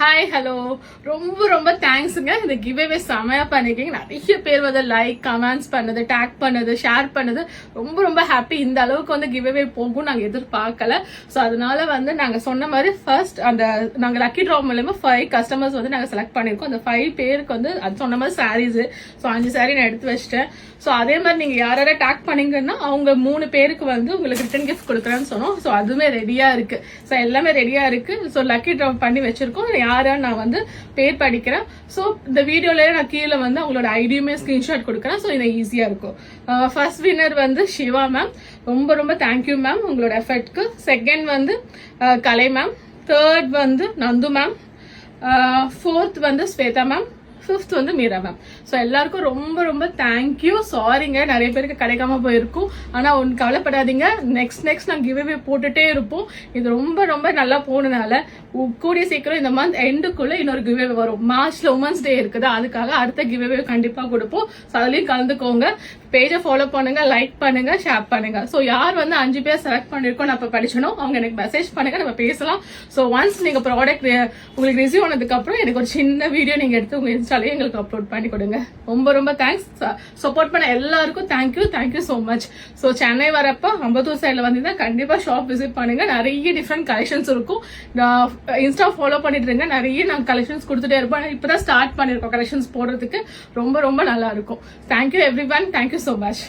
Hi hello ரொம்ப ரொம்ப தேங்க்ஸுங்க. இந்த கிவ் அவே செமையா பண்ணிருக்கீங்க. நிறைய பேர் வந்து லைக் கமெண்ட்ஸ் பண்ணது, டேக் பண்ணது, ஷேர் பண்ணது ரொம்ப ரொம்ப ஹாப்பி. இந்த அளவுக்கு வந்து கிவ் அவே போகும் நாங்கள் எதிர்பார்க்கல. ஸோ அதனால வந்து நாங்கள் சொன்ன மாதிரி ஃபர்ஸ்ட் நாங்கள் லக்கி ட்ரா மூலமா 5 கஸ்டமர்ஸ் வந்து நாங்கள் செலக்ட் பண்ணியிருக்கோம். அந்த 5 பேருக்கு வந்து அது சொன்ன மாதிரி சாரீஸ், ஸோ 5 சாரீ நான் எடுத்து வச்சிட்டேன். ஸோ அதே மாதிரி நீங்கள் யாராவது டேக் பண்ணீங்கன்னா அவங்க 3 பேருக்கு வந்து உங்களுக்கு ரிட்டன் கிஃப்ட் கொடுக்குறேன்னு சொன்னோம். ஸோ அதுவுமே ரெடியா இருக்கு. ஸோ எல்லாமே ரெடியா இருக்கு. ஸோ லக்கி ட்ரா பண்ணி வச்சிருக்கோம். யாரான்னு நான் வந்து பேர் படிக்கிறேன். ஸோ இந்த வீடியோலயே நான் கீழே வந்து அவங்களோட ஐடியுமே ஸ்கிரீன்ஷாட் கொடுக்குறேன். ஸோ இது ஈஸியா இருக்கும். ஃபர்ஸ்ட் வின்னர் வந்து சிவா மேம். ரொம்ப ரொம்ப தேங்க்யூ மேம் உங்களோட எஃபர்ட்க்கு. செகண்ட் வந்து கலை மேம். தேர்ட் வந்து நந்து மேம். ஃபோர்த் வந்து ஸ்வேதா மேம். 5th வந்து மீரா மேம். ஸோ எல்லாருக்கும் ரொம்ப ரொம்ப தேங்க்யூ. சாரிங்க நிறைய பேருக்கு கிடைக்காம போயிருக்கும். ஆனா ஒன்று கவலைப்படாதீங்க, நெக்ஸ்ட் நாங்கள் கிவ் அவே போட்டுட்டே இருப்போம். இது ரொம்ப ரொம்ப நல்லா போனதுனால கூடிய சீக்கிரம் இந்த மந்த் எண்டுக்குள்ள இன்னொரு கிவ் அவே வரும். மார்ச்ல உமன்ஸ் டே இருக்குது, அதுக்காக அடுத்த கிவ் அவே கண்டிப்பா கொடுப்போம். ஸோ அதுலயும் கலந்துக்கோங்க. பேஜை ஃபாலோ பண்ணுங்க, லைக் பண்ணுங்க, ஷேர் பண்ணுங்க. ஸோ யார் வந்து 5 பேர் செலக்ட் பண்ணிருக்கோம் நான் படிச்சனோ அவங்க எனக்கு மெசேஜ் பண்ணுங்க, நம்ம பேசலாம். ஸோ ஒன்ஸ் நீங்க ப்ராடக்ட் உங்களுக்கு ரிசீவ் ஆனதுக்கு அப்புறம் எனக்கு ஒரு சின்ன வீடியோ நீங்க எடுத்து உங்க இன்ஸ்டாலே எங்களுக்கு அப்லோட் பண்ணி கொடுங்க. ரொம்ப ரொம்ப தேங்க்ஸ். சப்போர்ட் பண்ண எல்லாருக்கும் thank you so much. So Chennai வரப்ப அம்பத்தூர் சைட்ல வந்தீங்கன்னா கண்டிப்பா ஷாப் விசிட் பண்ணுங்க. நிறைய டிஃப்ரெண்ட் கலெக்ஷன்ஸ் இருக்கும். இன்ஸ்டா ஃபாலோ பண்ணிட்டு இருங்க. நிறைய நாங்கள் கலெக்ஷன்ஸ் கொடுத்துட்டே இருப்போம். இப்பதான் ஸ்டார்ட் பண்ணிருக்கோம் கலெக்ஷன்ஸ் போடுறதுக்கு. ரொம்ப ரொம்ப நல்லா இருக்கும். Thank you every one. Thank you so much.